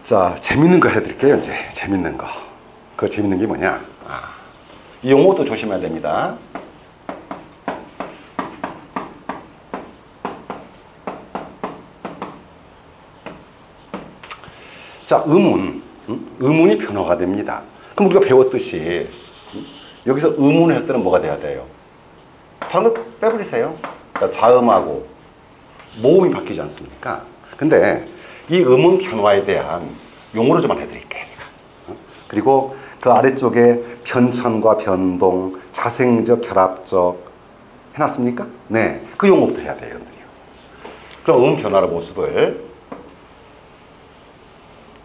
자, 재밌는 거 해드릴게요. 이제 재밌는 거. 그 재밌는 게 뭐냐? 이 용어도 조심해야 됩니다. 자, 의문이 변화가 됩니다. 그럼 우리가 배웠듯이 여기서 의문을 할 때는 뭐가 돼야 돼요? 다른 거 빼버리세요. 자, 자음하고 모음이 바뀌지 않습니까? 근데 이 의문 변화에 대한 용어를 좀 해드릴게요. 그리고 그 아래쪽에 편천과 변동, 자생적, 결합적 해놨습니까? 네, 그 용어부터 해야 돼요, 여러분들이요. 그럼 의문 변화의 모습을,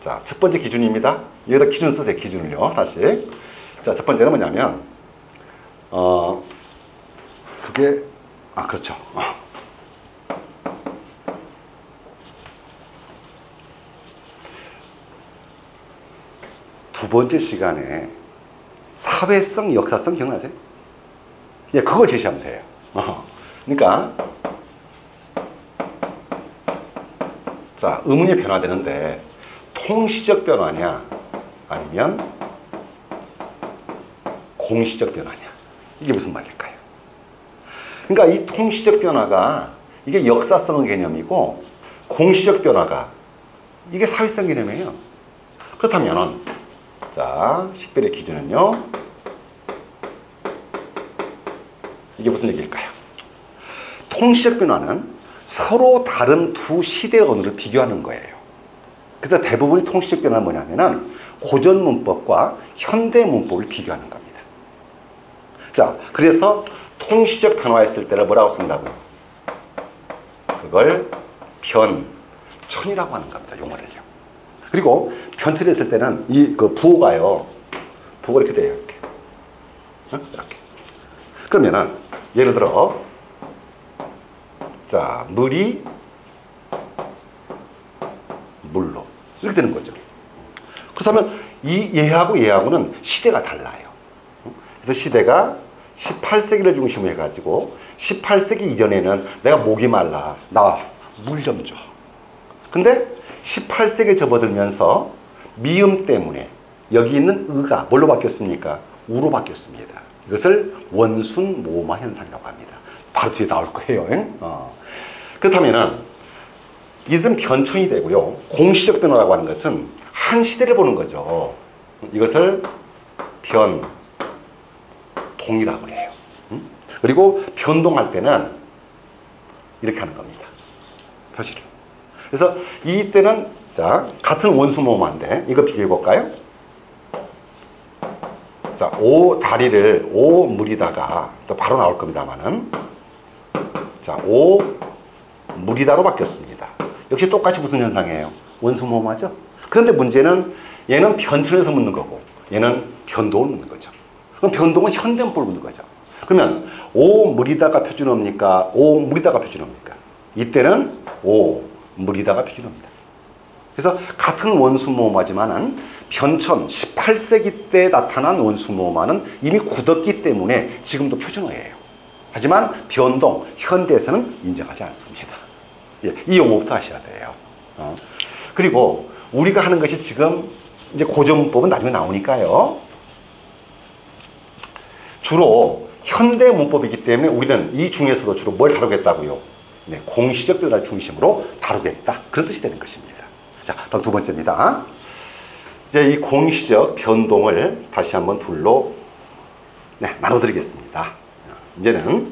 자, 첫 번째 기준입니다. 여기다 기준 쓰세요, 기준을요, 다시. 자, 첫 번째는 뭐냐면, 그렇죠. 두 번째 시간에 사회성, 역사성 기억나세요? 예, 그걸 제시하면 돼요. 그러니까, 자, 의문이 변화되는데, 통시적 변화냐, 아니면 공시적 변화냐. 이게 무슨 말일까요? 그러니까 이 통시적 변화가 이게 역사성의 개념이고, 공시적 변화가 이게 사회성 개념이에요. 그렇다면, 자, 식별의 기준은요, 이게 무슨 얘기일까요? 통시적 변화는 서로 다른 두 시대의 언어를 비교하는 거예요. 그래서 대부분의 통시적 변화는 뭐냐면은 고전 문법과 현대 문법을 비교하는 겁니다. 자, 그래서 통시적 변화했을 때를 뭐라고 쓴다고요? 그걸 변천이라고 하는 겁니다. 용어를요. 그리고 변천했을 때는 이 부호가 이렇게 돼요. 이렇게. 이렇게. 그러면은 예를 들어, 자, 물이 물로 이렇게 되는 거죠. 그렇다면 이 얘하고는 시대가 달라요. 그래서 시대가 18세기를 중심으로 해가지고 18세기 이전에는 내가 목이 말라, 나 물 좀 줘. 근데 18세기에 접어들면서 미음 때문에 여기 있는 의가 뭘로 바뀌었습니까? 우로 바뀌었습니다. 이것을 원순모마 현상이라고 합니다. 바로 뒤에 나올 거예요. 그렇다면은 이들은 변천이 되고요. 공시적 변화라고 하는 것은 한 시대를 보는 거죠. 이것을 변동이라고 해요. 그리고 변동할 때는 이렇게 하는 겁니다. 표시를. 그래서 이때는, 자, 같은 원수모마인데 이거 비교해 볼까요? 자, 오 다리를 오 물이다가 또 바로 나올 겁니다만은, 자, 오 물이다로 바뀌었습니다. 역시 똑같이 무슨 현상이에요? 원수모마죠. 그런데 문제는 얘는 변천에서 묻는 거고 얘는 변동을 묻는 거죠. 그럼 변동은 현대문법을 묻는 거죠. 그러면 오 물이다가 표준어입니까? 오 물이다가 표준어입니까? 이때는 오 물이다가 표준어입니다. 그래서 같은 원수모마지만은 변천 18세기 때 나타난 원수모마는 이미 굳었기 때문에 지금도 표준어예요. 하지만 변동 현대에서는 인정하지 않습니다. 예, 이 용어부터 하셔야 돼요. 그리고 우리가 하는 것이 지금 이제 고전문법은 나중에 나오니까요. 주로 현대 문법이기 때문에 우리는 이 중에서도 주로 뭘 다루겠다고요? 네, 공시적 변화를 중심으로 다루겠다. 그런 뜻이 되는 것입니다. 자, 다음 두 번째입니다. 이제 이 공시적 변동을 다시 한번 둘로 나눠드리겠습니다. 이제는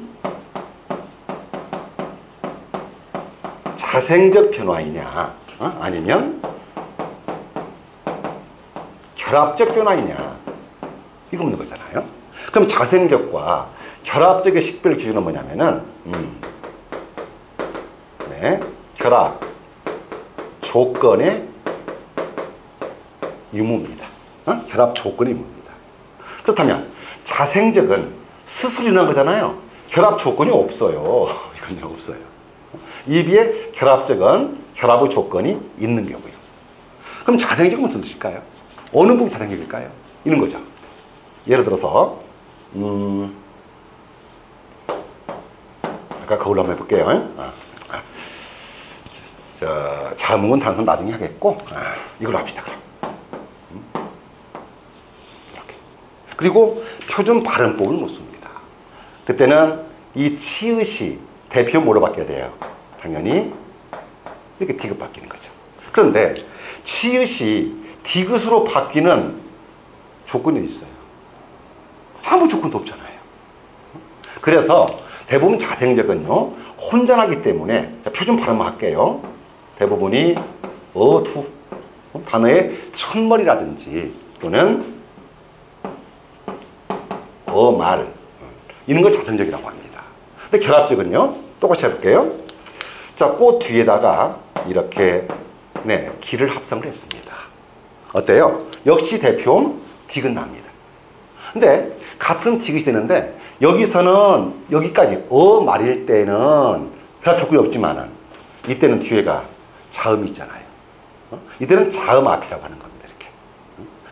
자생적 변화이냐, 아니면 결합적 변화이냐, 이거 묻는 거잖아요. 그럼 자생적과 결합적의 식별 기준은 뭐냐면은, 결합 조건의 유무입니다. 결합 조건의 유무입니다. 그렇다면 자생적은 스스로 일어난 거잖아요. 결합 조건이 없어요. 이건 없어요. 이에 비해 결합적은 결합의 조건이 있는 경우요. 그럼 자생적은 무슨 뜻일까요? 어느 부분이 자생적일까요? 이런 거죠. 예를 들어서 아까 거울로 한번 해볼게요. 자음은 단순 나중에 하겠고, 이걸로 합시다, 그럼. 이렇게. 그리고 표준 발음법을 묻습니다. 그때는 이 치읓이 대표 뭐로 바뀌어야 돼요? 당연히 이렇게 디귿 바뀌는 거죠. 그런데 치읓이 디귿으로 바뀌는 조건이 있어요. 아무 조건도 없잖아요. 그래서 대부분 자생적은요, 혼전하기 때문에, 표준 발음만 할게요. 대부분이 어투, 단어의 첫머리라든지 또는 어말, 이런 걸 자생적이라고 합니다. 근데 결합적은요, 똑같이 해볼게요. 자, 꽃 뒤에다가 이렇게 기를 합성을 했습니다. 어때요? 역시 대표 디귿 납니다. 근데 같은 디귿이 되는데 여기서는 여기까지 말일 때는 결합 조건이 없지만은 이때는 뒤에가 자음이 있잖아요. 이때는 자음 앞이라고 하는 겁니다. 이렇게.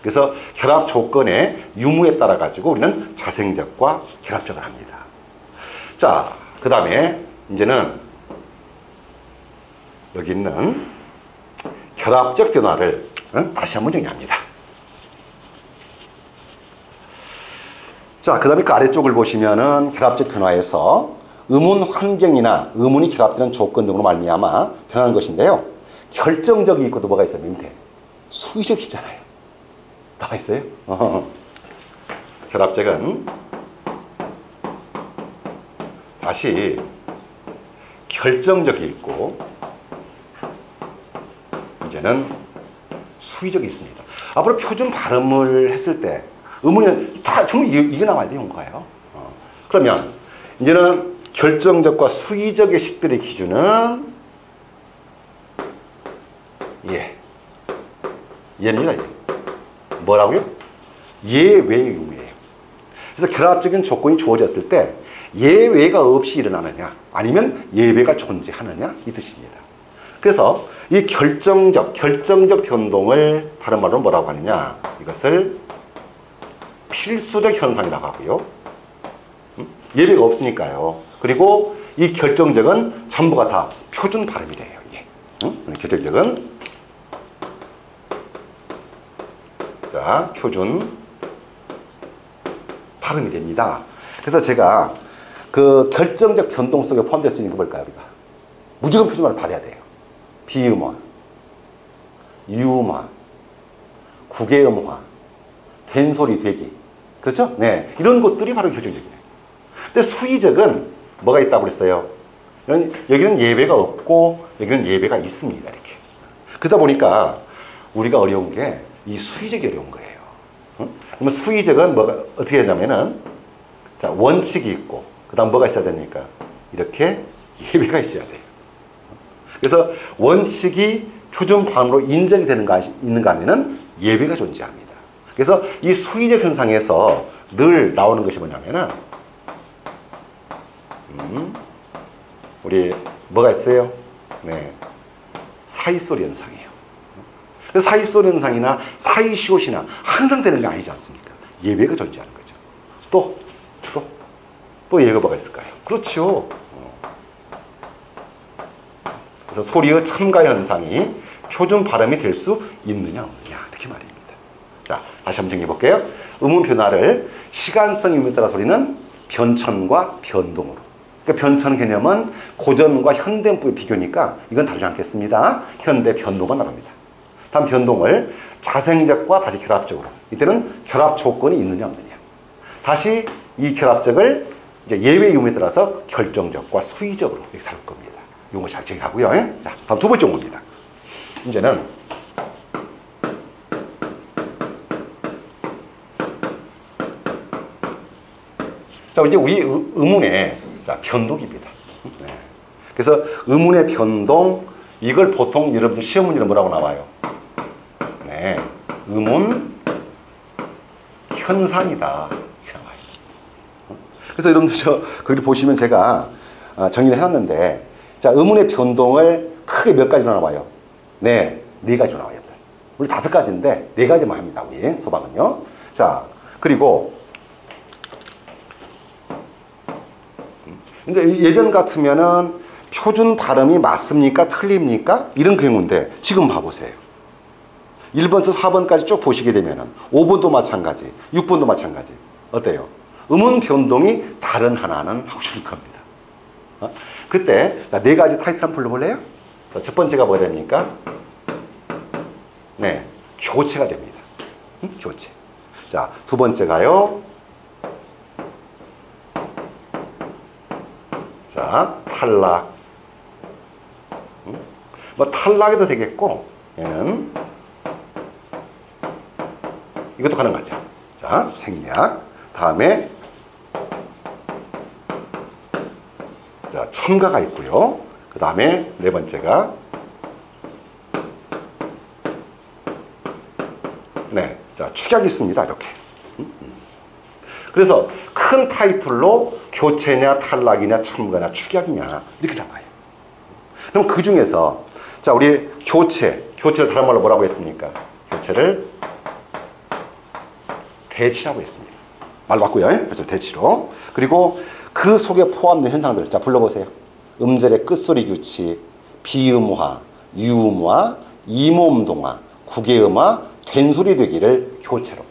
그래서 결합 조건의 유무에 따라 가지고 우리는 자생적과 결합적을 합니다. 자, 그 다음에 이제는 여기 있는 결합적 변화를 다시 한번 정리합니다. 자, 그 다음에 그 아래쪽을 보시면은 결합적 변화에서 음운 환경이나 음운이 결합되는 조건 등으로 말미암아 변하는 것인데요. 결정적이 있고도 뭐가 있어요? 밑에 수의적이 있잖아요. 나와 있어요? 결합적은 다시 결정적이 있고 이제는 수의적이 있습니다. 앞으로 표준 발음을 했을 때 음운은 다 전부 이게 나와야 되는 거예요. 그러면 이제는 결정적과 수의적의 식별의 기준은 예입니다. 뭐라고요? 예외의 유무예요. 그래서 결합적인 조건이 주어졌을 때 예외가 없이 일어나느냐 아니면 예외가 존재하느냐 이 뜻입니다. 그래서 이 결정적 변동을 다른 말로 뭐라고 하느냐, 이것을 필수적 현상이라고 하고요. 예외가 없으니까요. 그리고 이 결정적은 전부가 다 표준 발음이 돼요. 결정적은 표준 발음이 됩니다. 그래서 제가 그 결정적 변동 속에 포함될 수 있는 거 뭘까요? 우리가 무조건 표준 발음을 받아야 돼요. 비음화, 유음화, 국외음화, 된소리 되기, 그렇죠? 네, 이런 것들이 바로 결정적이에요. 근데 수의적은 뭐가 있다고 그랬어요? 여기는 예외가 없고 여기는 예외가 있습니다. 이렇게. 그러다 보니까 우리가 어려운 게 이 수의적이 어려운 거예요. 그러면 수의적은 뭐가 어떻게 하냐면은 자, 원칙이 있고 그 다음 뭐가 있어야 되니까 이렇게 예외가 있어야 돼요. 그래서 원칙이 표준 발음으로 인정이 있는가 하면은 예외가 존재합니다. 그래서 이 수의적 현상에서 늘 나오는 것이 뭐냐면은 우리 뭐가 있어요? 사이소리 현상이에요. 그래서 사이소리 현상이나 사이시옷이나 항상 되는 게 아니지 않습니까? 예외가 존재하는 거죠. 또 예외가 뭐가 있을까요? 그렇죠. 그래서 소리의 첨가 현상이 표준 발음이 될 수 있느냐 없느냐 이렇게 말입니다. 자, 다시 한번 정리해 볼게요. 음운 변화를 시간성 유무에 따라 소리는 변천과 변동으로. 그러니까 변천 개념은 고전과 현대문법의 비교니까 이건 다루지 않겠습니다. 현대 변동만 나갑니다. 다음 변동을 자생적과 다시 결합적으로. 이때는 결합 조건이 있느냐 없느냐. 다시 이 결합적을 이제 예외 유무에 따라서 결정적과 수의적으로 이렇게 다룰 겁니다. 이런 거 잘 정리하고요. 자, 다음 두 번째 용어입니다. 이제는 자, 이제 우리 음운의 변동입니다. 그래서 음운의 변동, 이걸 보통 여러분들 시험 문제는 뭐라고 나와요? 음운 현상이다. 이렇게 나와요. 그래서 여러분들 거기 보시면 제가 정리를 해놨는데, 자, 음운의 변동을 크게 몇 가지로 나와요? 네 가지로 나와요. 우리 5가지인데 4가지만 합니다. 우리 소방은요. 자, 그리고 이제 예전 같으면은 표준 발음이 맞습니까? 틀립니까? 이런 경우인데 지금 봐보세요. 1번에서 4번까지 쭉 보시게 되면은 5번도 마찬가지, 6번도 마찬가지. 어때요? 음운 변동이 다른 하나는 하고 줄 겁니다. 그때 네 가지 타이틀 한번 불러볼래요? 자, 첫 번째가 뭐가 됩니까? 네, 교체가 됩니다. 교체. 자, 두 번째가요. 자, 탈락. 뭐 탈락해도 되겠고, 얘는 이것도 가능하죠. 자, 생략. 다음에 자, 첨가가 있고요. 그 다음에 네 번째가 네, 자, 축약이 있습니다. 이렇게. 그래서 큰 타이틀로 교체냐 탈락이냐 첨가냐 축약이냐 이렇게 나와요. 그럼 그 중에서 자, 우리 교체를 다른 말로 뭐라고 했습니까? 교체를 대치라고 했습니다. 말 맞고요. 그렇죠? 대치로. 그리고 그 속에 포함된 현상들. 자, 불러보세요. 음절의 끝소리 규칙, 비음화, 유음화, 이모음동화, 국외음화, 된소리 되기를 교체로.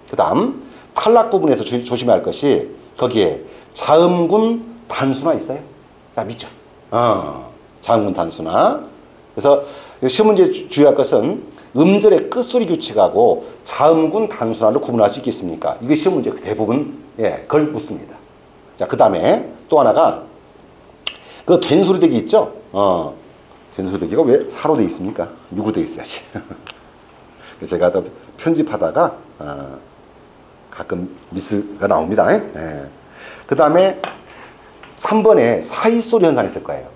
그 다음 탈락 부분에서 조심해야 할 것이 거기에 자음군 단순화 있어요. 자, 믿죠? 자음군 단순화. 그래서 시험 문제에 주의할 것은 음절의 끝소리 규칙하고 자음군 단순화를 구분할 수 있겠습니까? 이게 시험 문제 대부분 그걸 묻습니다. 자, 그 다음에 또 하나가 그 된소리 되기 있죠? 된소리 되기가 왜 사로 되어 있습니까? 육으로 되어 있어야지. 제가 또 편집하다가 가끔 미스가 나옵니다. 그 다음에 3번에 사이소리 현상이 있을 거예요.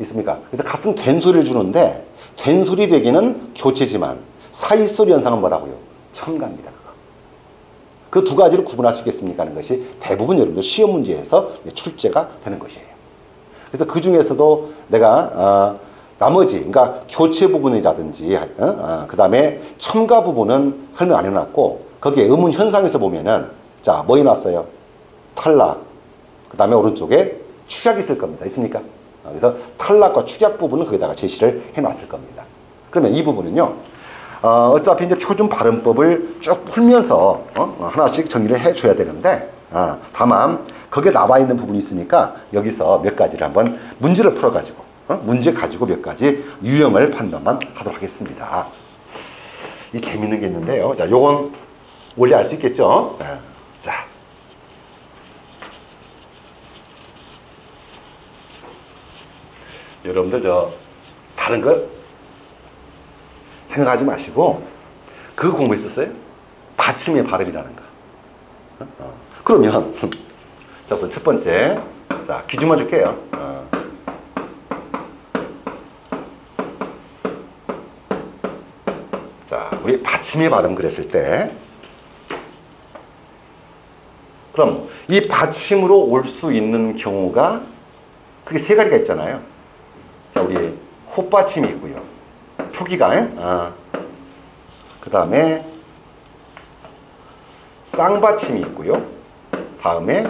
있습니까? 그래서 같은 된소리를 주는데 된소리 되기는 교체지만 사이소리 현상은 뭐라고요? 첨가입니다. 그 두 가지를 구분할 수 있겠습니까? 하는 것이 대부분 여러분들 시험 문제에서 출제가 되는 것이에요. 그래서 그 중에서도 내가 나머지, 그러니까 교체 부분이라든지, 그 다음에 첨가 부분은 설명 안 해놨고, 거기에 의문 현상에서 보면은, 자, 뭐 해놨어요? 탈락. 그 다음에 오른쪽에 축약이 있을 겁니다. 있습니까? 그래서 탈락과 축약 부분은 거기다가 제시를 해놨을 겁니다. 그러면 이 부분은요, 어차피 이제 표준 발음법을 쭉 풀면서, 하나씩 정리를 해줘야 되는데, 다만, 거기에 나와 있는 부분이 있으니까, 여기서 몇 가지를 한번 문제를 풀어가지고, 문제 가지고 몇 가지 유형을 판단만 하도록 하겠습니다. 이 재밌는 게 있는데요. 자, 요건 원래 알 수 있겠죠? 자. 여러분들 다른 거 생각하지 마시고 그거 공부했었어요? 받침의 발음이라는 거. 그러면 자, 우선 첫 번째 자, 기준만 줄게요. 자, 우리 받침의 발음 그랬을 때 그럼 이 받침으로 올 수 있는 경우가 그게 세 가지가 있잖아요. 자, 우리 헛받침이 있고요. 표기가, 그 다음에 쌍받침이 있고요. 다음에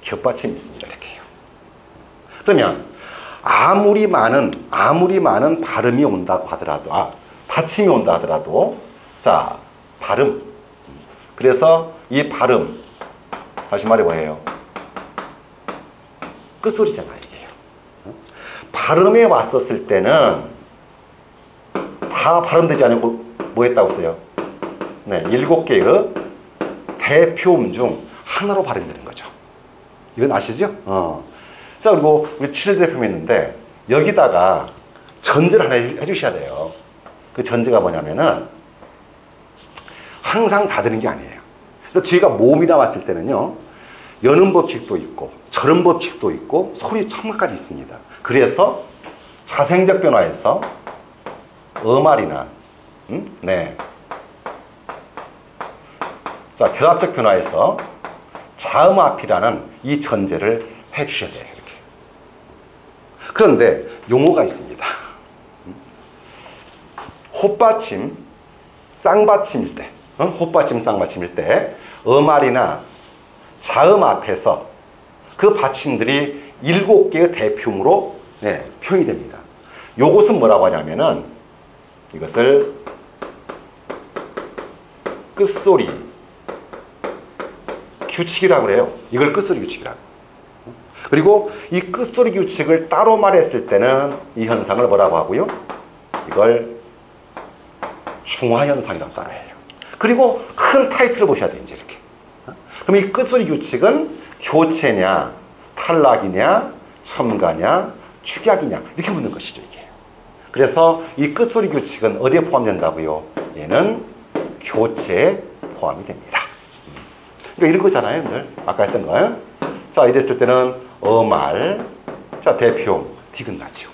겹받침이 있습니다. 이렇게요. 그러면 아무리 많은 발음이 온다고 하더라도, 받침이 온다 하더라도, 자, 발음. 그래서 이 발음, 다시 말해 뭐예요? 끝소리잖아요. 발음에 왔었을 때는 다 발음되지 않고 뭐 했다고 써요? 네, 7개의 대표음 중 하나로 발음되는 거죠. 이건 아시죠? 자, 그리고 우리 7일 대표음이 있는데 여기다가 전제를 하나 해주셔야 돼요. 그 전제가 뭐냐면은 항상 다 되는 게 아니에요. 그래서 뒤가 모음이 나왔을 때는요, 여는 법칙도 있고 저는 법칙도 있고 소리 첨가까지 있습니다. 그래서 자생적 변화에서 어말이나 네. 자, 결합적 변화에서 자음 앞이라는 이 전제를 해 주셔야 돼요. 이렇게. 그런데 용어가 있습니다. 헛받침, 쌍받침일 때, 헛받침, 쌍받침일 때 어말이나 자음 앞에서 그 받침들이 7개의 대표음으로 네, 표현이 됩니다. 요것은 뭐라고 하냐면은 이것을 끝소리 규칙이라고 그래요. 이걸 끝소리 규칙이라고. 그리고 이 끝소리 규칙을 따로 말했을 때는 이 현상을 뭐라고 하고요? 이걸 중화현상이라고 따로 해요. 그리고 큰 타이틀을 보셔야 돼요. 이제 이렇게. 그럼 이 끝소리 규칙은 교체냐, 탈락이냐, 첨가냐, 축약이냐 이렇게 묻는 것이죠. 이게. 그래서 이 끝소리 규칙은 어디에 포함된다고요? 얘는 교체에 포함이 됩니다. 그러니까 이런 거잖아요. 늘 아까 했던 거. 자, 이랬을 때는 어말, 자 대표음 디귿나죠.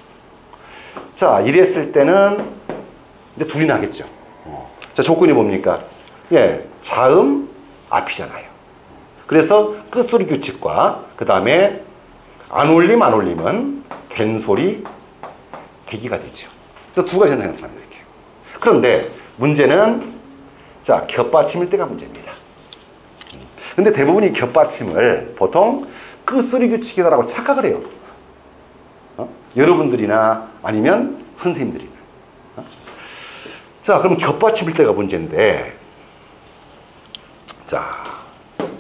자, 이랬을 때는 이제 둘이 나겠죠. 자, 조건이 뭡니까? 예, 자음 앞이잖아요. 그래서 끝소리 규칙과 그 다음에 안 올림은 된소리 대기가 되죠. 그래서 두 가지 현상이 나타납니다. 이렇게. 그런데 문제는 자, 겹받침일 때가 문제입니다. 근데 대부분 이 겹받침을 보통 끝소리 규칙이다라고 착각을 해요. 여러분들이나 아니면 선생님들이나. 자, 그럼 겹받침일 때가 문제인데, 자,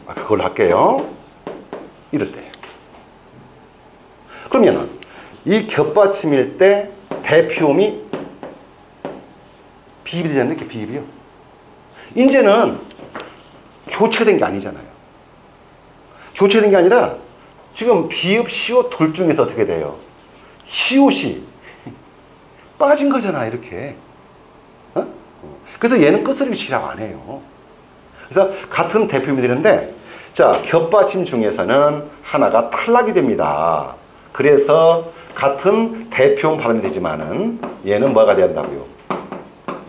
그걸 할게요. 이럴 때. 그러면은 이 겹받침일 때 대표음이 비입이 되잖아요. 이렇게 비입이요. 이제는 교체가 된 게 아니잖아요. 교체가 된 게 아니라 지금 비읍, 시옷 둘 중에서 어떻게 돼요? 시옷이 빠진 거잖아, 이렇게. 어? 그래서 얘는 끝소리 규칙이라고 안 해요. 그래서 같은 대표음이 되는데, 자, 겹받침 중에서는 하나가 탈락이 됩니다. 그래서 같은 대표음 발음이 되지만은 얘는 뭐가 돼야 한다고요?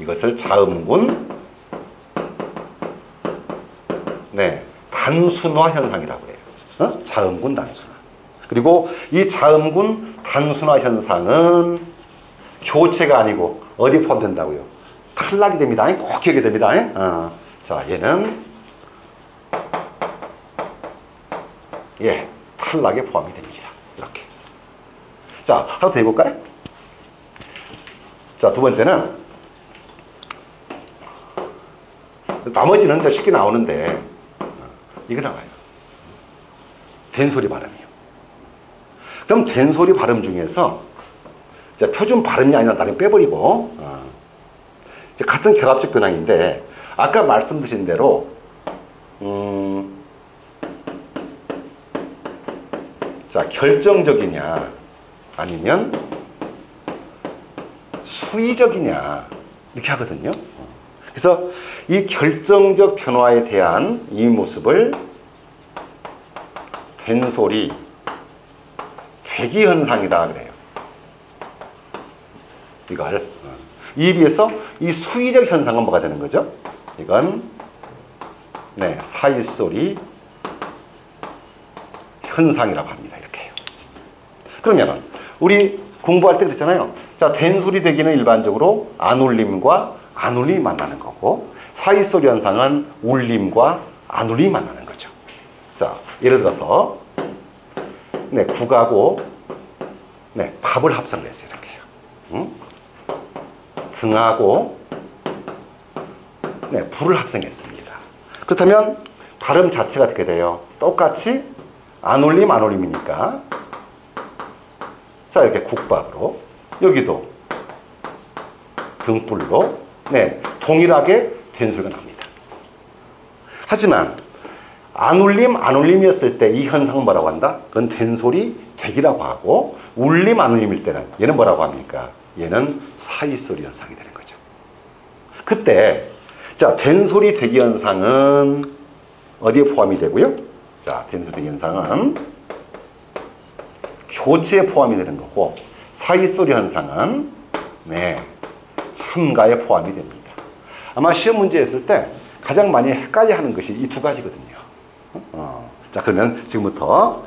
이것을 자음군, 네, 단순화 현상이라고 해요. 자음군 단순화. 그리고 이 자음군 단순화 현상은 교체가 아니고 어디 포함된다고요? 탈락이 됩니다. 꼭 기억이 됩니다. 자, 얘는 예, 탈락에 포함이 됩니다. 이렇게. 자, 하나 더 해볼까요? 자, 두 번째는 나머지는 이제 쉽게 나오는데 이거 나와요. 된소리 발음이요. 그럼 된소리 발음 중에서 이제 표준 발음이 아니라 나름 빼버리고 이제 같은 결합적 변형인데 아까 말씀드린 대로 자, 결정적이냐 아니면 수의적이냐 이렇게 하거든요. 그래서 이 결정적 변화에 대한 이 모습을 된소리 되기 현상이다 그래요. 이걸 이에 비해서 이 수의적 현상은 뭐가 되는 거죠? 이건 네, 사이소리 현상이라고 합니다. 이렇게 해요. 그러면 우리 공부할 때 그랬잖아요. 자, 된소리 되기는 일반적으로 안 울림과 안 울림이 만나는 거고, 사이소리 현상은 울림과 안 울림이 만나는 거죠. 자, 예를 들어서 네, 국하고 네, 밥을 합성을 했어요. 이렇게요. 응? 등하고 네, 불을 합성했습니다. 그렇다면 발음 자체가 어떻게 돼요? 똑같이 안 울림, 안 울림이니까 자, 이렇게 국밥으로, 여기도 등불로 네, 동일하게 된소리가 납니다. 하지만 안 울림, 안 울림이었을 때 이 현상은 뭐라고 한다? 그건 된소리 되기라고 하고, 울림, 안 울림일 때는 얘는 뭐라고 합니까? 얘는 사이소리 현상이 되는 거죠. 그때 자, 된소리 되기 현상은 어디에 포함이 되고요? 자, 된소리 되기 현상은 교체에 포함이 되는 거고, 사이소리 현상은 네, 첨가에 포함이 됩니다. 아마 시험 문제 했을 때 가장 많이 헷갈려 하는 것이 이 두 가지거든요. 자, 그러면 지금부터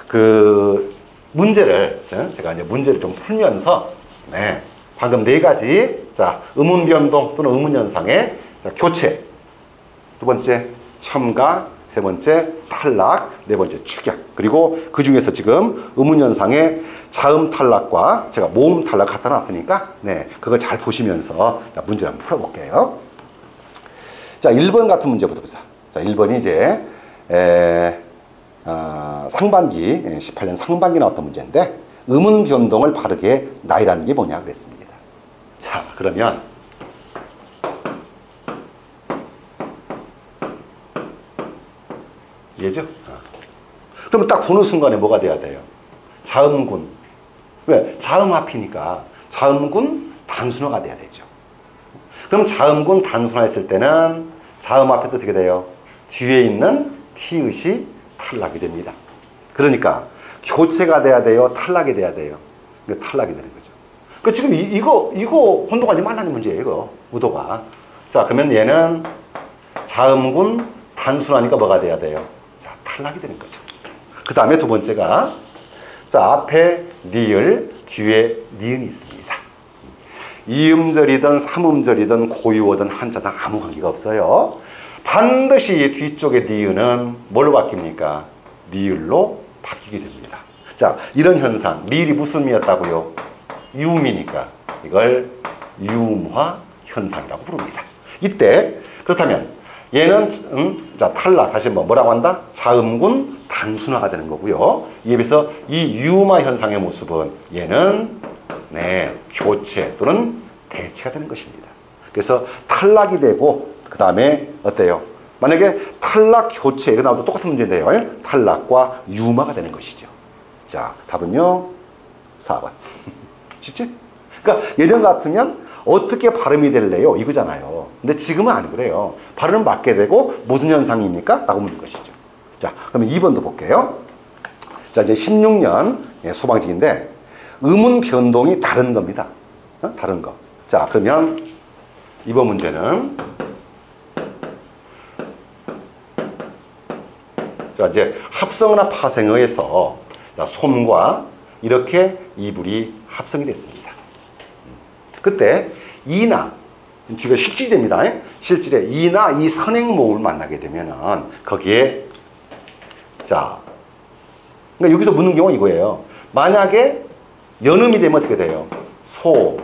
그 문제를 제가 이제 문제를 좀 풀면서 네, 방금 네 가지 자, 의문 변동 또는 의문 현상의 자, 교체, 두 번째 첨가, 세 번째 탈락, 네 번째 축약. 그리고 그 중에서 지금 의문현상에 자음 탈락과 제가 모음 탈락 갖다 놨으니까 네, 그걸 잘 보시면서 자, 문제를 한번 풀어볼게요. 자, 1번 같은 문제부터 보자. 자, 1번이 이제 상반기 18년 상반기 나왔던 문제인데 음운 변동을 바르게 나열하는 게 뭐냐 그랬습니다. 자, 그러면 얘죠? 그러면 딱 보는 순간에 뭐가 돼야 돼요? 자음군. 왜? 자음 앞이니까 자음군 단순화가 돼야 되죠. 그럼 자음군 단순화 했을 때는 자음 앞에 어떻게 돼요? 뒤에 있는 티읕이 탈락이 됩니다. 그러니까 교체가 돼야 돼요? 탈락이 돼야 돼요? 이거 탈락이 되는 거죠. 그 지금 이거 혼동하지 말라는 문제예요, 이거. 의도가. 자, 그러면 얘는 자음군 단순하니까 뭐가 돼야 돼요? 자, 탈락이 되는 거죠. 그 다음에 두 번째가 자, 앞에 니을, 뒤에 니은이 있습니다. 이음절이든 삼음절이든 고유어든 한자든 아무 관계가 없어요. 반드시 뒤쪽에 니은은 뭘로 바뀝니까? 니을로 바뀌게 됩니다. 자, 이런 현상, 니을이 무슨 미였다고요? 유음이니까 이걸 유음화 현상이라고 부릅니다. 이때 그렇다면 얘는 자, 탈락, 다시 한번 뭐라고 한다? 자음군 단순화가 되는 거고요. 이에 비해서 이 유음화 현상의 모습은 얘는 네, 교체 또는 대체가 되는 것입니다. 그래서 탈락이 되고 그 다음에 어때요? 만약에 탈락, 교체 이거 나와도 똑같은 문제인데요. 탈락과 유음화가 되는 것이죠. 자, 답은요 4번. 쉽지? 그러니까 예전 같으면 어떻게 발음이 될래요? 이거잖아요. 근데 지금은 안 그래요. 발음은 맞게 되고 무슨 현상입니까? 라고 묻는 것이죠. 자, 그러면 2번도 볼게요. 자, 이제 16년 소방직인데 음운 변동이 다른 겁니다. 다른 거. 자, 그러면 이번 문제는 자, 이제 합성어나 파생어에서 자, 솜과 이렇게 이불이 합성이 됐습니다. 그때 이나 뒤가 실질이 됩니다. 실질에 이나 이 선행모음을 만나게 되면은 거기에 자, 그러니까 여기서 묻는 경우가 이거예요. 만약에 연음이 되면 어떻게 돼요? 소,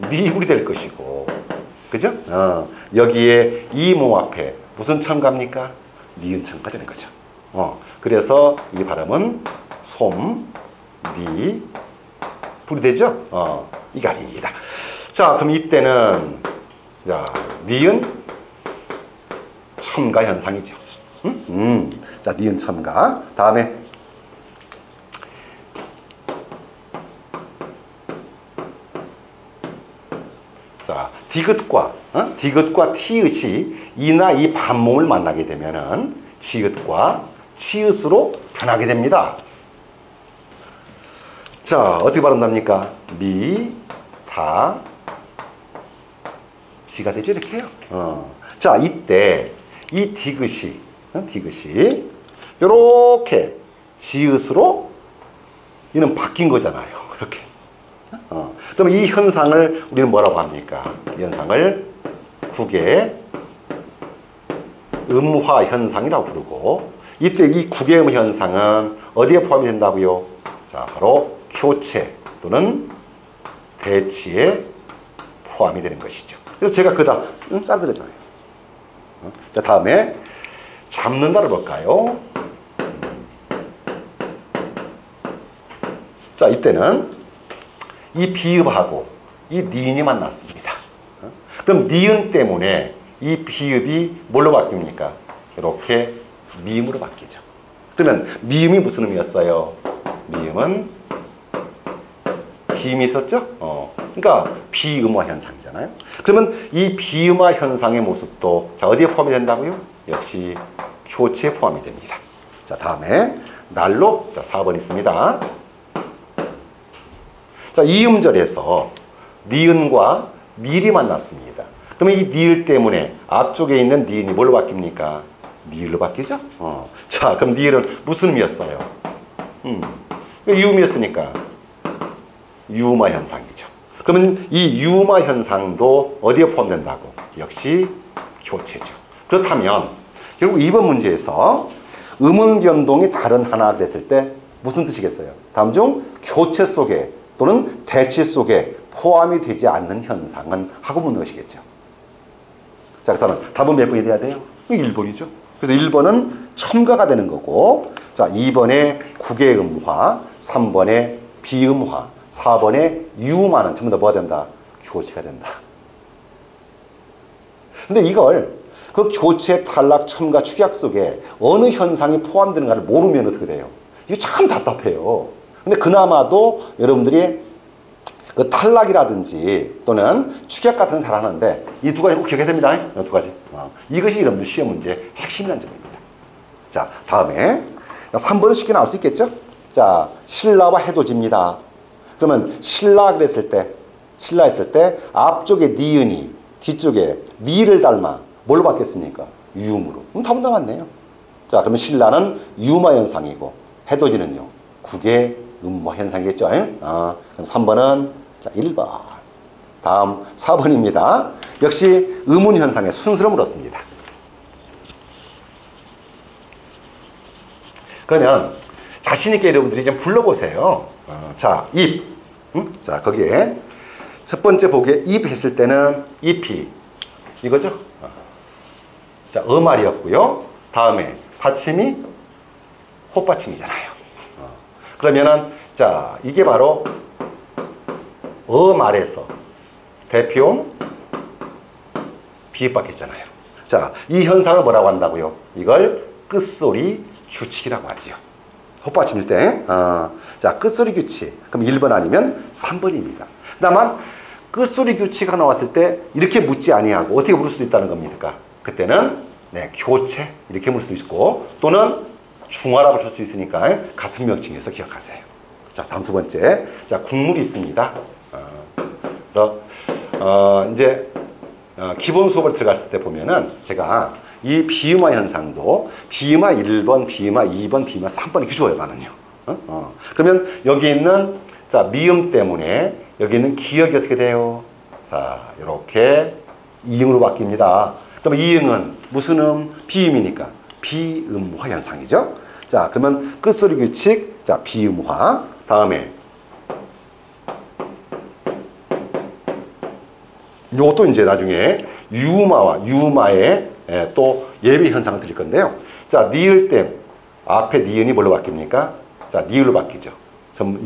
미불이 될 것이고, 그죠? 여기에 이 모음 앞에 무슨 첨가입니까? 니은 첨가 되는 거죠. 그래서 이 발음은 솜, 미, 불이 되죠? 이게 아닙니다. 자, 그럼 이때는 자, 니은 첨가 현상이죠. 자, 니은 첨가. 다음에 자, 디귿과 티읕이 이나 이 반모음을 만나게 되면은 지읒과 치읒으로 변하게 됩니다. 자, 어떻게 발음납니까? 미, 다, 지가 되죠, 이렇게요. 자, 이때 이 디귿이 요렇게 지읒으로 이는 바뀐 거잖아요. 이렇게. 그럼 이 현상을 우리는 뭐라고 합니까? 이 현상을 국의 음화 현상이라고 부르고, 이때 이 국의 음 현상은 어디에 포함이 된다고요? 자, 바로 교체 또는 대치에 포함이 되는 것이죠. 그래서 제가 그다 짜드렸잖아요. 자, 다음에 잡는다를 볼까요? 자, 이때는 이 비읍하고 이 니은이 만났습니다. 그럼 니은 때문에 이 비읍이 뭘로 바뀝니까? 이렇게 미음으로 바뀌죠. 그러면 미음이 무슨 의미였어요? 미음은 비음이 있었죠? 그러니까 비음화 현상이잖아요. 그러면 이 비음화 현상의 모습도 자, 어디에 포함이 된다고요? 역시 교체에 포함이 됩니다. 자, 다음에 날로 자, 4번 있습니다. 자, 이음절에서 니은과 밀이 만났습니다. 그러면 이 니을 때문에 앞쪽에 있는 니은이 뭘로 바뀝니까? 니을로 바뀌죠? 자, 그럼 니을은 무슨 의미였어요? 유음이었으니까 유음화 현상이죠. 그러면 이 유음화 현상도 어디에 포함된다고? 역시 교체죠. 그렇다면 결국 2번 문제에서 음운 변동이 다른 하나 그랬을 때 무슨 뜻이겠어요? 다음 중 교체 속에 또는 대치 속에 포함이 되지 않는 현상은 하고 묻는 것이겠죠. 자, 그렇다면 답은 몇 번이 돼야 돼요? 1번이죠. 그래서 1번은 첨가가 되는 거고, 자, 2번에 국외음화, 3번에 비음화, 4번에 유음화는 전부 다 뭐가 된다? 교체가 된다. 근데 이걸 그 교체, 탈락, 첨가, 축약 속에 어느 현상이 포함되는가를 모르면 어떻게 돼요? 이거 참 답답해요. 근데 그나마도 여러분들이 그 탈락이라든지 또는 축약 같은 건 잘하는데 이 두 가지 꼭 기억해야 됩니다. 이 두 가지. 이것이 여러분들 시험 문제의 핵심이라는 점입니다. 자, 다음에 3번은 쉽게 나올 수 있겠죠? 자, 신라와 해돋이입니다. 그러면 신라 그랬을 때, 신라 했을 때 앞쪽에 니은이 뒤쪽에 미를 닮아 뭘로 바뀌었습니까? 유음으로. 답은 다 맞네요. 자, 그러면 신라는 유음화 현상이고 해돋이는요 국의 음화 현상이겠죠. 그럼 3번은 자 1번. 다음 4번입니다. 역시 음운 현상의 순서를 물었습니다. 그러면 자신있게 여러분들이 좀 불러보세요. 자, 입. 자, 거기에 첫 번째 보기에 입 했을 때는 잎이 이거죠. 자, 말이었고요. 다음에 받침이 헛받침이잖아요. 그러면은 자, 이게 바로 말에서 대표음 비읍 바뀌었잖아요. 자, 이 현상을 뭐라고 한다고요? 이걸 끝소리 규칙이라고 하지요. 헛받침일 때. 자, 끝소리 규칙. 그럼 1번 아니면 3번입니다. 다만 끝소리 규칙이 나왔을 때 이렇게 묻지 아니하고 어떻게 물을 수도 있다는 겁니까? 그때는 네, 교체 이렇게 물을 수도 있고 또는 중화라고 줄 수 있으니까 같은 명칭에서 기억하세요. 자, 다음 두 번째. 자, 국물이 있습니다. 그래서 이제 기본 수업을 들어갔을 때 보면은 제가 이 비음화 현상도 비음화 1번, 비음화 2번, 비음화 3번 이렇게 줘요, 나는요. 그러면 여기 있는 자, 미음 때문에 여기 있는 기역이 어떻게 돼요? 자, 이렇게 이음으로 바뀝니다. 그럼 이음은 무슨 음? 비음이니까 비음화 현상이죠. 자, 그러면 끝소리 규칙, 자, 비음화. 다음에 요것도 이제 나중에 유음화와 유음화의 또 예비 현상을 드릴 건데요. 자, 니을 때 앞에 니은이 뭘로 바뀝니까? 자, 니을로 바뀌죠.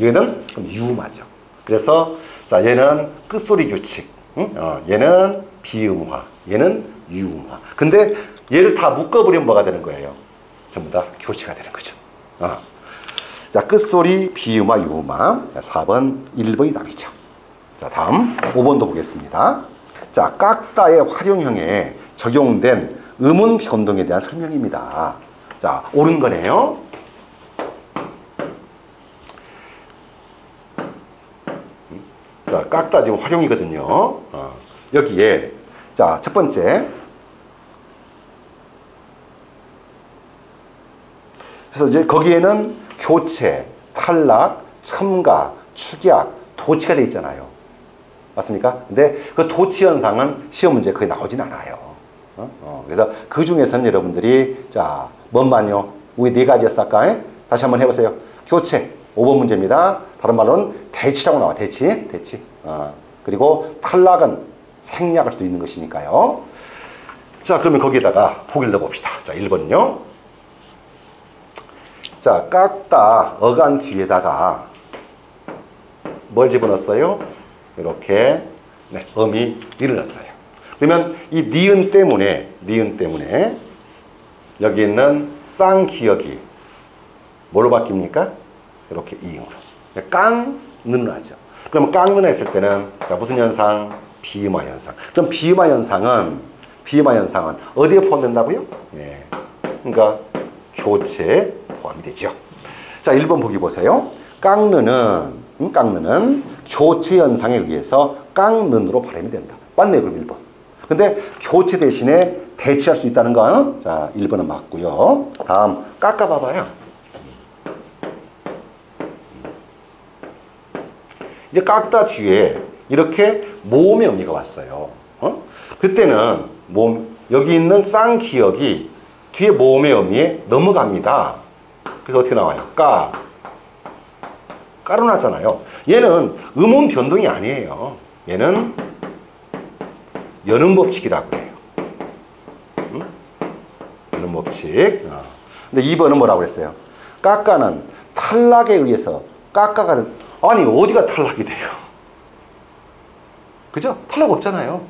얘는 유음화죠. 그래서 자, 얘는 끝소리 규칙, 얘는 비음화, 얘는 유음화. 근데 얘를 다 묶어버리면 뭐가 되는 거예요? 전부 다 교체가 되는 거죠. 자, 끝소리, 비음화, 유음화. 4번, 1번이 답이죠. 자, 다음 5번도 보겠습니다. 자, 깍다의 활용형에 적용된 음운 변동에 대한 설명입니다. 자, 옳은 거네요. 자, 깍다 지금 활용이거든요. 여기에 자, 첫 번째. 그래서 이제 거기에는 교체, 탈락, 첨가, 축약, 도치가 되어 있잖아요. 맞습니까? 근데 그 도치 현상은 시험 문제에 거의 나오진 않아요. 그래서 그 중에서는 여러분들이 자, 뭔만요? 우리 네 가지였을까? 다시 한번 해보세요. 교체, 5번 문제입니다. 다른 말로는 대치라고 나와. 대치. 그리고 탈락은 생략할 수도 있는 것이니까요. 자, 그러면 거기에다가 보기를 넣어봅시다. 자, 1번은요. 자, 깍다 어간 뒤에다가 뭘 집어넣었어요? 이렇게 네, 음이 니를 넣었어요. 그러면 이 니은 때문에 여기 있는 쌍기역이 뭘로 바뀝니까? 이렇게 이응으로. 깡는 하죠. 그러면 깡는 했을 때는 자, 무슨 현상? 비음화 현상. 그럼 비음화 현상은 어디에 포함된다고요? 네. 그러니까 교체에 포함이 되죠. 자, 1번 보기 보세요. 깡는은 교체 현상에 의해서 깡는으로 발음이 된다. 맞네요, 그럼 1번. 근데 교체 대신에 대치할 수 있다는 거. 자, 1번은 맞고요. 다음 깎아봐봐요. 이제 깎다 뒤에 이렇게 모음의 의미가 왔어요. 그때는 여기 있는 쌍기역이 뒤에 모음의 의미에 넘어갑니다. 그래서 어떻게 나와요? 까로 났잖아요. 얘는 음운 변동이 아니에요. 얘는 연음 법칙이라고 해요. 응? 연음 법칙. 근데 2번은 뭐라고 그랬어요? 까까는 탈락에 의해서 까까가 아니 어디가 탈락이 돼요? 그죠? 탈락 없잖아요.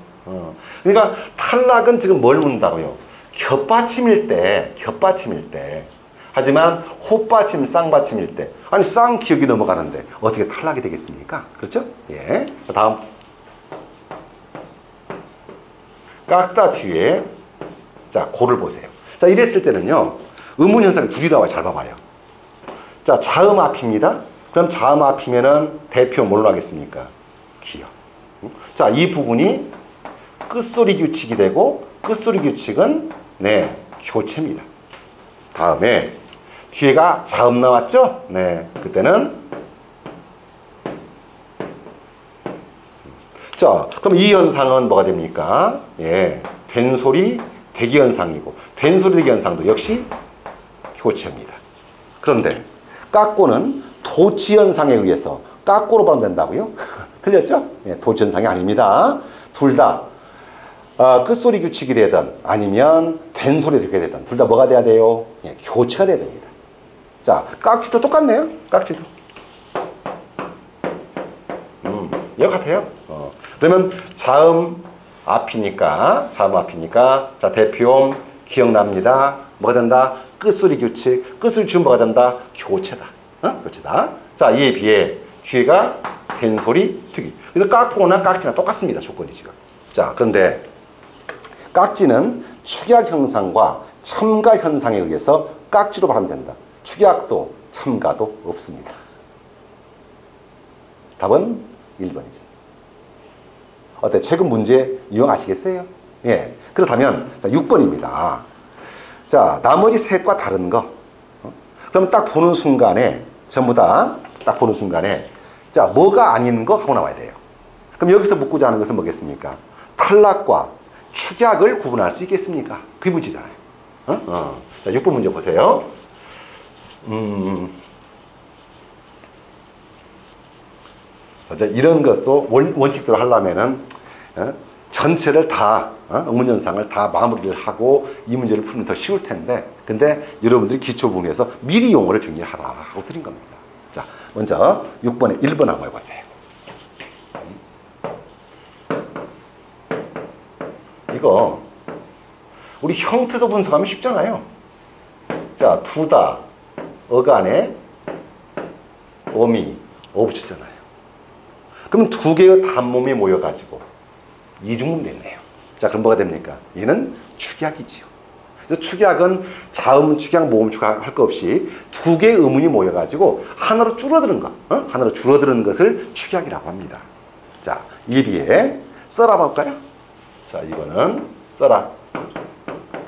그러니까 탈락은 지금 뭘 묻는다고요? 겹받침일 때. 하지만 호받침, 쌍받침일 때. 아니 쌍 기억이 넘어가는데 어떻게 탈락이 되겠습니까? 그렇죠? 예. 다음. 깎다 뒤에 자 고를 보세요. 자 이랬을 때는요. 의문 현상이 둘이 나와요. 잘 봐봐요. 자 자음 앞입니다. 그럼 자음 앞이면은 대표 뭘로 하겠습니까? 기역. 자 이 부분이 끝소리 규칙이 되고 끝소리 규칙은 네 교체입니다. 다음에 뒤에가 자음 나왔죠? 네 그때는 자 그럼 이 현상은 뭐가 됩니까? 예 된소리 대기 현상이고 된소리 대기 현상도 역시 교체입니다. 그런데 깎고는 도치 현상에 의해서 깎고로 발음된다고요? 틀렸죠? 예, 도치 현상이 아닙니다. 둘 다 끝소리 규칙이 되든 아니면 된소리 되게 되든 둘 다 뭐가 돼야 돼요? 예, 교체가 돼야 됩니다. 자, 깍지도 똑같네요. 깍지도. 이거 같아요. 그러면 자음 앞이니까 자 대표음 기억납니다. 뭐가 된다? 끝소리 규칙. 끝소리 규칙은 뭐가 된다? 교체다. 교체다. 자, 이에 비해 뒤에가 된소리 특이. 그래서 깎고나 깍지나 똑같습니다. 조건이 지금. 자, 그런데 깍지는 축약 현상과 첨가 현상에 의해서 깍지로 발음된다. 축약도 첨가도 없습니다. 답은 1번이죠. 어때? 최근 문제 이용하시겠어요? 예. 그렇다면 6번입니다. 자, 나머지 셋과 다른 거. 그럼 딱 보는 순간에 전부 다 딱 보는 순간에 자, 뭐가 아닌 거 하고 나와야 돼요. 그럼 여기서 묻고자 하는 것은 뭐겠습니까? 탈락과 축약을 구분할 수 있겠습니까? 그게 문제잖아요. 자, 6번 문제 보세요. 자, 이런 것도 원칙대로 하려면은 전체를 다 의문현상을 다 마무리를 하고 이 문제를 풀면 더 쉬울 텐데 근데 여러분들이 기초 부분에서 미리 용어를 정리하라 하고 드린 겁니다. 자, 먼저 6번에 1번 한번 해보세요. 이거 우리 형태도 분석하면 쉽잖아요. 자, 두다, 어간에 어미, 어 붙였잖아요. 그럼 두 개의 단몸이 모여가지고 이중문 됐네요. 자, 그럼 뭐가 됩니까? 얘는 축약이지요. 그래서 축약은 자음 축약, 모음 축약 할 거 없이 두 개의 의문이 모여가지고 하나로 줄어드는 것, 하나로 줄어드는 것을 축약이라고 합니다. 자, 이에 비해 써라 볼까요? 자, 이거는 써라.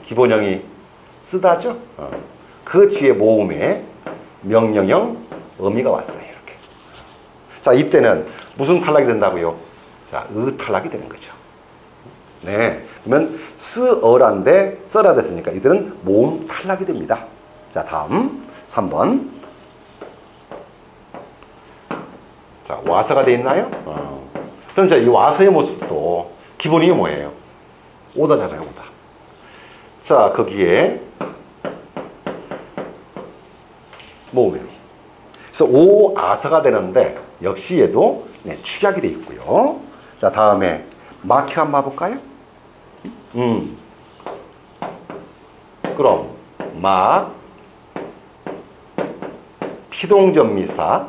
기본형이 쓰다죠? 그 뒤에 모음에 명령형 어미가 왔어요. 이렇게. 자, 이때는 무슨 탈락이 된다고요? 자, 탈락이 되는 거죠. 네. 그러면 쓰어란데 써라 됐으니까 이들은 모음 탈락이 됩니다. 자, 다음 3번. 자, 와서가 돼 있나요? 그럼 자, 이 와서의 모습도 기본이 뭐예요? 오다잖아요, 오다. 자, 거기에 모음이. 그래서 오아서가 되는데 역시 얘도 네, 축약이 돼 있고요. 자, 다음에 마키 한번 봐볼까요? 그럼 막 피동전미사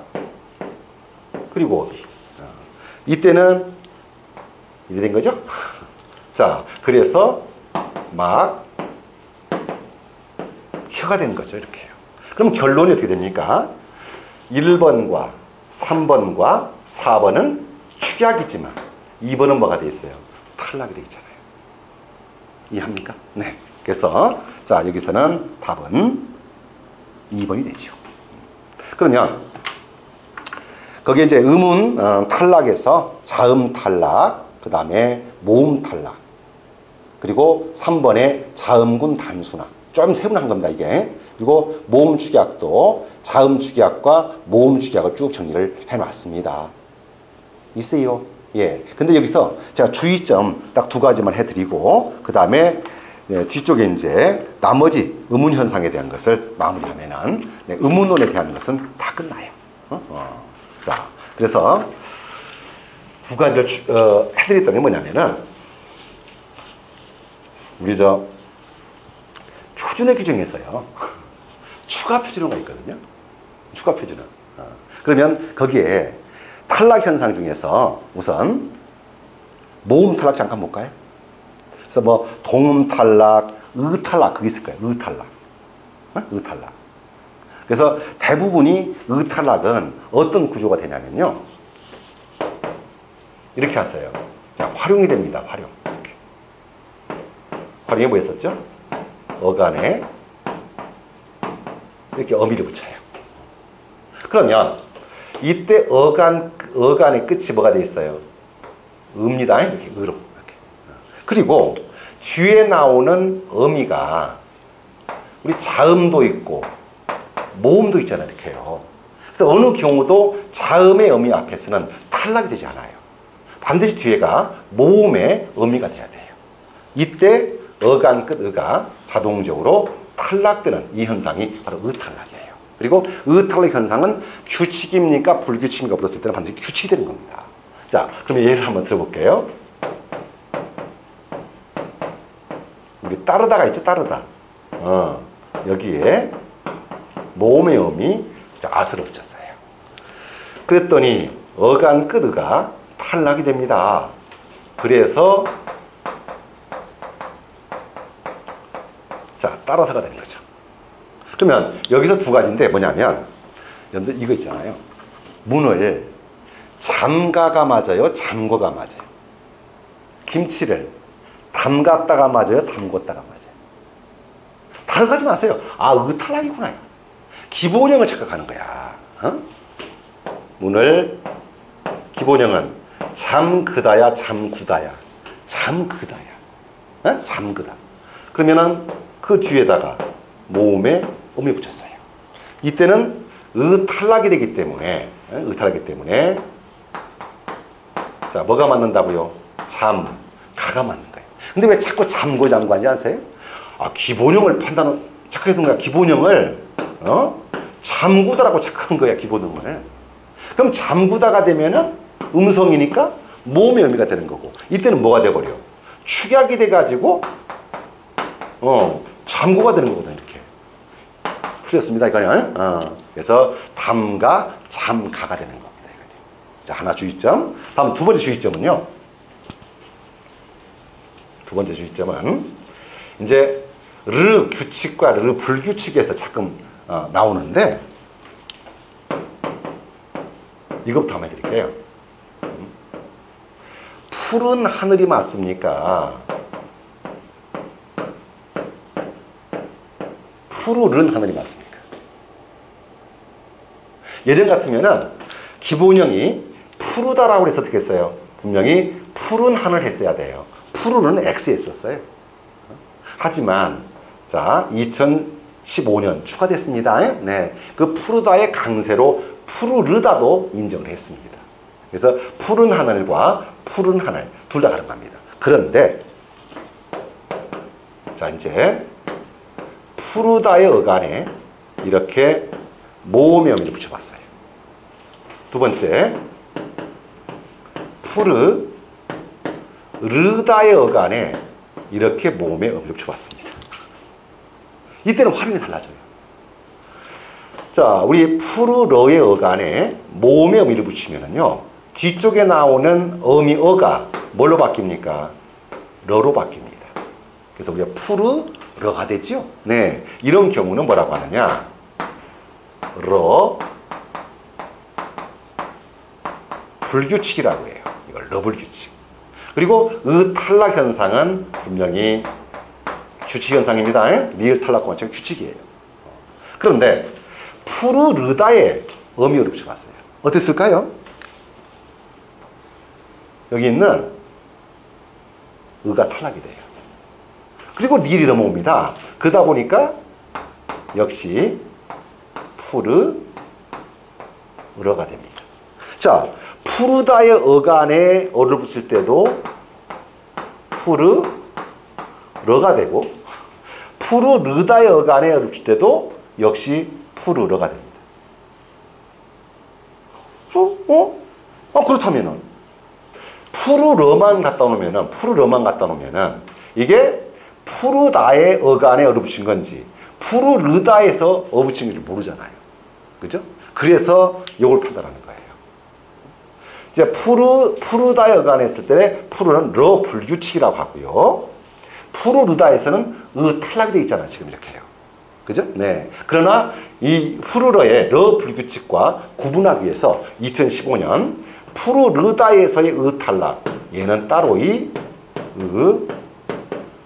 그리고 어디 이때는 이제 된 거죠? 자, 그래서 막 혀가 된 거죠. 이렇게요. 그럼 결론이 어떻게 됩니까? 1번과 3번과 4번은 축약이지만 2번은 뭐가 돼 있어요? 탈락이 돼 있잖아요. 이해합니까? 네. 그래서 자, 여기서는 답은 2번이 되죠. 그러면 거기에 이제 음운 탈락에서 자음 탈락, 그 다음에 모음 탈락, 그리고 3번에 자음군 단순화. 좀 세분한 겁니다, 이게. 그리고 모음 축약도 자음 축약과 모음 축약을 쭉 정리를 해놨습니다. 있어요. 예. 근데 여기서 제가 주의점 딱 두 가지만 해드리고, 그 다음에 네, 뒤쪽에 이제 나머지 의문 현상에 대한 것을 마무리하면은 네, 의문론에 대한 것은 다 끝나요. 자, 그래서 두 가지를 해드렸던 게 뭐냐면은 우리 저 표준의 규정에서요 추가 표준어가 있거든요. 추가 표준어. 그러면 거기에 탈락 현상 중에서 우선 모음 탈락 잠깐 볼까요? 그래서 뭐 동음 탈락, 의 탈락 그게 있을 거예요. 의 탈락, 의 탈락. 그래서 대부분이 의 탈락은 어떤 구조가 되냐면요, 이렇게 하세요. 자, 활용이 됩니다. 활용. 이렇게. 활용이 뭐였었죠? 어간에 이렇게 어미를 붙여요. 그러면 이때 어간의 끝이 뭐가 돼 있어요? 의입니다. 이렇게 의로. 이렇게. 그리고 뒤에 나오는 어미가 우리 자음도 있고 모음도 있잖아요. 이렇게요. 그래서 어느 경우도 자음의 어미 앞에서는 탈락이 되지 않아요. 반드시 뒤에가 모음의 어미가 돼야 돼요. 이때 어간 끝 의가 자동적으로 탈락되는 이 현상이 바로 의탈락이에요. 그리고 의탈락 현상은 규칙입니까? 불규칙입니까? 물었을 때는 반드시 규칙이 되는 겁니다. 자, 그러면 예를 한번 들어볼게요. 우리 따르다가 있죠? 따르다. 여기에 모음의 어미 아스를 붙였어요. 그랬더니 어간 끝 의가 탈락이 됩니다. 그래서 자, 따라서가 되는 거죠. 그러면 여기서 두 가지인데 뭐냐면 여러분들 이거 있잖아요. 문을 잠가가 맞아요? 잠궈가 맞아요? 김치를 담갔다가 맞아요? 담궜다가 맞아요? 다르가지 마세요. 아, 의탈락이구나. 기본형을 착각하는 거야. 문을 기본형은 잠그다야 잠구다야 잠그다야 잠그다. 그러면은 그 뒤에다가 모음에 음이 붙였어요. 이때는 의탈락이 되기 때문에 자, 뭐가 맞는다고요? 가가 맞는 거예요. 근데 왜 자꾸 잠고 하는지 아세요? 아, 기본형을 착각했던 거야. 기본형을 잠구다라고 착각한 거야. 기본형을. 그럼 잠구다가 되면은 음성이니까 모음의 의미가 되는 거고, 이때는 뭐가 돼버려? 축약이 돼가지고 잠고가 되는 거거든. 이렇게 틀렸습니다. 이거는. 그래서 담가 잠가가 되는 겁니다. 이거는. 자, 하나 주의점. 다음 두 번째 주의점은요. 두 번째 주의점은 이제 르 규칙과 르 불규칙에서 가끔 나오는데, 이것부터 한번 해드릴게요. 푸른 하늘이 맞습니까? 푸르른 하늘이 맞습니까? 예전 같으면은 기본형이 푸르다라고 해서 어떻게 했어요? 분명히 푸른 하늘 했어야 돼요. 푸르는 X 했었어요. 하지만 자, 2015년 추가됐습니다. 네, 그 푸르다의 강세로 푸르르다도 인정을 했습니다. 그래서 푸른 하늘과 푸른 하늘 둘 다 가능합니다. 그런데 자, 이제 푸르다의 어간에 이렇게 모음의 어미를 붙여봤어요. 두 번째, 푸르르다의 어간에 이렇게 모음의 어미를 붙여봤습니다. 이때는 활용이 달라져요. 자, 우리 푸르러의 어간에 모음의 어미를 붙이면은요, 뒤쪽에 나오는 어미 어가 뭘로 바뀝니까? 러로 바뀝니다. 그래서 우리가 푸르러가 되죠? 네. 이런 경우는 뭐라고 하느냐? 러 불규칙이라고 해요. 이걸 러 불규칙. 그리고 의 탈락 현상은 분명히 규칙 현상입니다. 리을 탈락과 완전 규칙이에요. 그런데 푸르르다에 어미어를 붙여봤어요. 어땠을까요? 여기 있는 의가 탈락이 돼요. 그리고 니을이 넘어옵니다. 그러다 보니까 역시 푸르 러가 됩니다. 자, 푸르다의 어간에 어를 붙일 때도 푸르 러가 되고, 푸르 르다의 어간에 어를 붙일 때도 역시 푸르 러가 됩니다. 그렇다면은 푸르 러만 갖다 놓으면은 이게 푸르다의 어간에 어를 붙인 건지 푸르 르다에서 어 붙인 건지 모르잖아요. 그죠? 그래서 이걸 판단하는 거예요. 이제 푸르다의 어간에 했을 때 푸르는 러 불규칙이라고 하고요. 푸르 르다에서는 탈락이 되어 있잖아요. 지금 이렇게요. 그죠? 네. 그러나 이 푸르러의 러 불규칙과 구분하기 위해서 2015년 푸르 르다에서의 탈락, 얘는 따로 이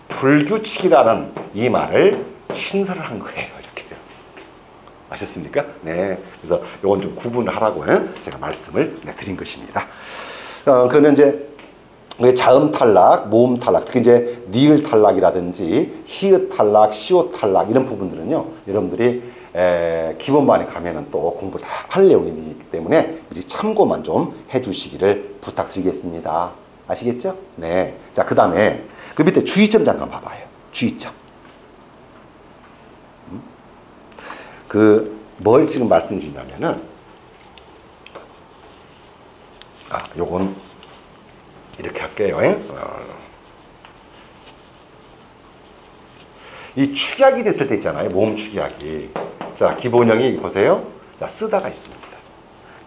불규칙이라는 이 말을 신설을 한 거예요. 이렇게. 아셨습니까? 네. 그래서 이건 좀 구분을 하라고 제가 말씀을 드린 것입니다. 그러면 이제 자음 탈락, 모음 탈락, 특히 이제 니을 탈락이라든지 히읗 탈락, 시옷 탈락 이런 부분들은요, 여러분들이 기본반에 가면은 또 공부를 다 할 내용이기 때문에 미리 참고만 좀 해두시기를 부탁드리겠습니다. 아시겠죠? 네. 자, 그 다음에 그 밑에 주의점 잠깐 봐봐요. 주의점. 뭘 지금 말씀드리냐면은, 요건 이렇게 할게요. 이 축약이 됐을 때 있잖아요. 모음 축약이. 자, 기본형이 보세요. 자, 쓰다가 있습니다.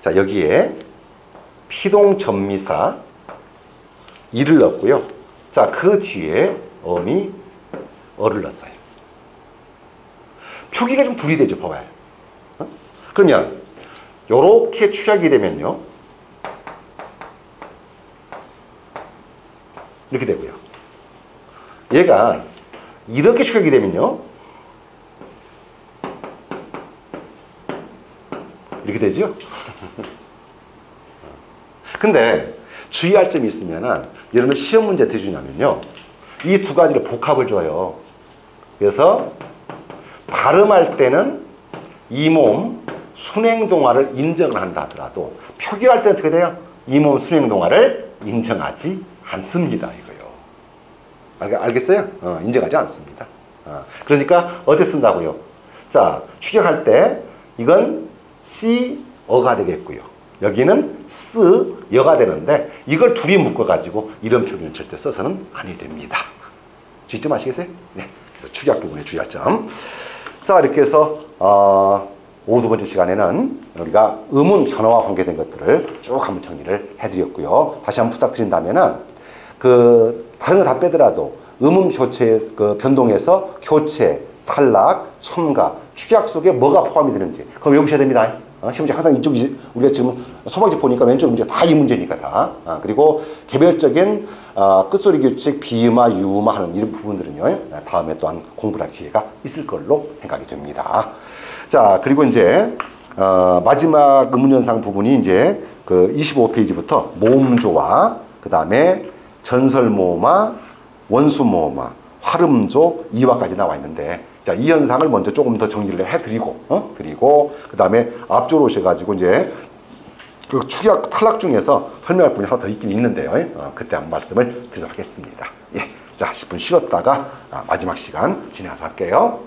자, 여기에 피동전미사 이를 넣었고요. 자, 그 뒤에 어미 어를 넣었어요. 표기가 좀 둘이 되죠. 봐봐요. 그러면 요렇게 축약이 되면요, 이렇게 되고요. 얘가 이렇게 축약이 되면요, 이렇게 되죠. 근데 주의할 점이 있으면은, 여러분 시험 문제 어떻게 주냐면요, 이 두 가지를 복합을 줘요. 그래서 발음할 때는 이 모음 순행동화를 인정을 한다 하더라도 표기할 때는 어떻게 돼요? 이 모음 순행동화를 인정하지 않습니다. 이거요. 알겠어요? 인정하지 않습니다. 그러니까 어떻게 쓴다고요? 자, 추격할 때 이건 어가 되겠고요. 여기는 여가 되는데 이걸 둘이 묶어가지고 이런 표기는 절대 써서는 아니 됩니다. 주의점 아시겠어요? 네. 그래서 축약 부분에 주의할 점. 자, 이렇게 해서 52번째 시간에는 우리가 음운 변화와 관계된 것들을 쭉 한번 정리를 해드렸고요. 다시 한번 부탁드린다면은 다른 거 다 빼더라도 음음 교체 변동에서 교체, 탈락, 첨가, 축약 속에 뭐가 포함이 되는지 그럼 외우셔야 됩니다. 시험 문제 항상 이쪽이, 우리가 지금 소방지 보니까 왼쪽 문제 다 이 문제니까 다. 그리고 개별적인 끝소리 규칙, 비음화, 유음화 하는 이런 부분들은요, 다음에 또한 공부를 할 기회가 있을 걸로 생각이 됩니다. 자, 그리고 이제 마지막 음운현상 부분이 이제 25페이지부터 모음조와 그 다음에 전설모음화, 원수모음화, 활음조, 이화까지 나와 있는데, 자, 이 현상을 먼저 조금 더 정리를 해드리고, 그리고 그 다음에 앞쪽으로 오셔가지고 이제 그 축약 탈락 중에서 설명할 부분이 하나 더 있긴 있는데요. 그때 한번 말씀을 드리도록 하겠습니다. 예, 자, 10분 쉬었다가 마지막 시간 진행하도록 할게요.